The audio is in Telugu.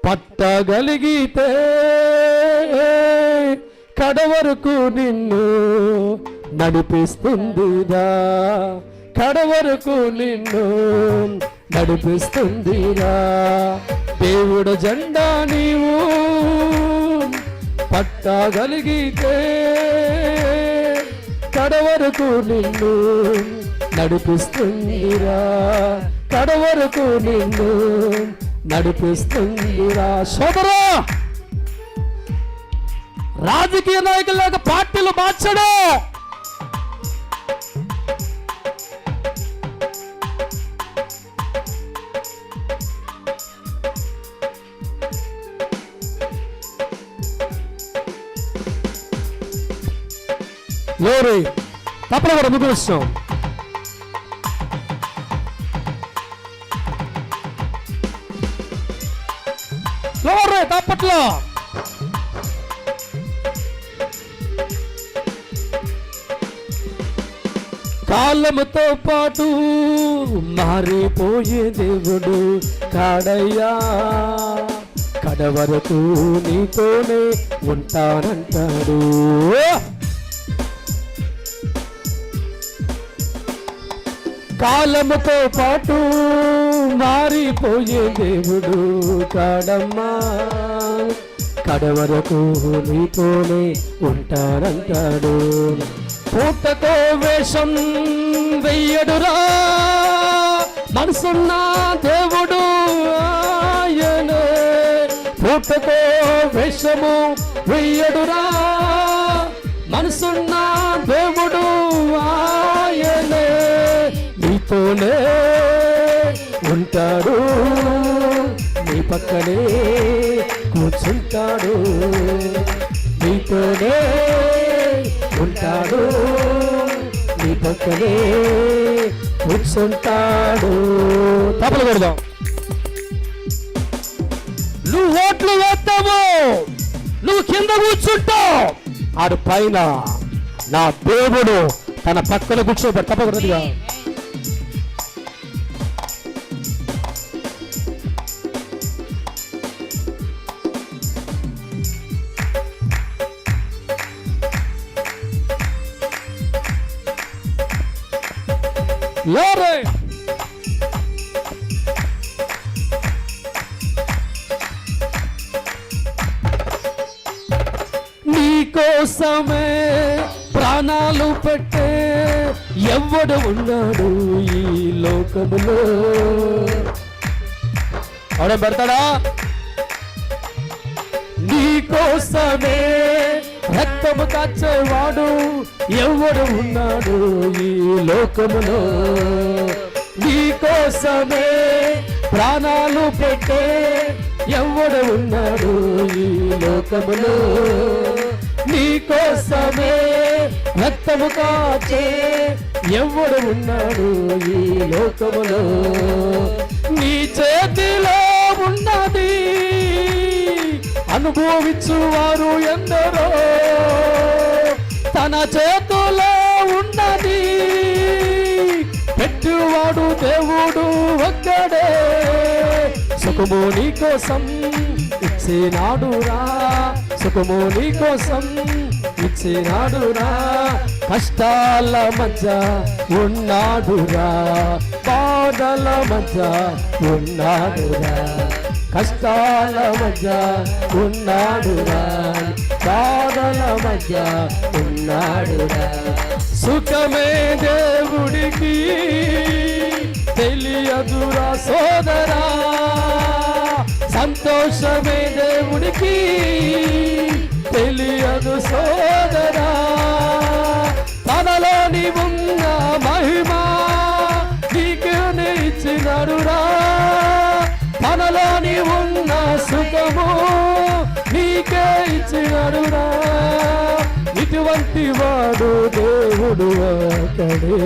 పట్టగలిగితే కడవరకు నిన్ను నడిపిస్తుందిరా, కడవరకు నిన్ను నడిపిస్తుందిరా. దేవుడు జెండా నీవు పట్టగలిగితే కడవరకు నిన్ను నడిపిస్తుందిరా, కడవరకు నిన్ను నడిపిస్తుందిరా. సోదరా, రాజకీయ నాయకులాగా పార్టీలు మార్చడం, లోరీ తప్పల కూడా ముగిస్తాం. లోరీ తప్పట్లో కాలముతో పాటు మారిపోయే దేవుడు కాడయ్యా, కడవరకు నీతోనే ఉంటానంటాడు. కాలముతో పాటు మారిపోయే దేవుడు కాడమ్మా, కడవరకు నీతోనే ఉంటానంటాడు. పూటకో వేషం వెయ్యడురా, మనసున్న దేవుడు ఆయనే. పూటకో వేషము వెయ్యడురా, మనసున్న దేవుడు ఆయనే. నీతోనే ఉంటాడు, నీ పక్కనే కూర్చుంటాడు. నీతోనే ఉంటాడు, నీ పక్కనే కూర్చుంటాడు. తప్పలు కొడదాం. నువ్వు ఓట్లు వేస్తావు, నువ్వు కింద కూర్చుంటావు, ఆడు పైన నా దేవుడు తన పక్కన కూర్చోబెట్టి తప్పకూడదుగా. లోరే నీకోసమే ప్రాణాలు పెట్టే ఎవడు ఉన్నాడు ఈ లోకములో? అవడే పెడతాడా? నీకోసమే రక్తము కాచేవాడు ఎవడు ఉన్నాడు ఈ లోకములో? నీకోసమే ప్రాణాలు పెట్టే ఎవడు ఉన్నాడు ఈ లోకములో? నీకోసమే రక్తము కాచే ఎవడు ఉన్నాడు ఈ లోకములో? నీ చేతిలో ఉన్నది అనుభవించువారు ఎందరో, తన చేతులో ఉన్నది పెట్టువాడు దేవుడు ఒక్కడే. సుఖము నీ కోసం ఇచ్చినాడురా, సుఖము నీ కోసం ఇచ్చినాడురా. కష్టాల మధ్య ఉన్నాడురా, బాధల మధ్య ఉన్నాడురా. కష్టాల మధ్య ఉన్నాడురా, బాధల మధ్య ఉన్నాడురా. సుఖమే దేవుడికి తెలియదురా సోదరా, సంతోషమే దేవుడికి తెలియదు సోదరా. తనలోని ఉన్న మహిమ నీకు ఇచ్చినాడురా, తనలోని ఉన్న సుఖము నీకే ఇచ్చినాడురా. ఇటువంటి వాడు దేవుడు అక్కడే.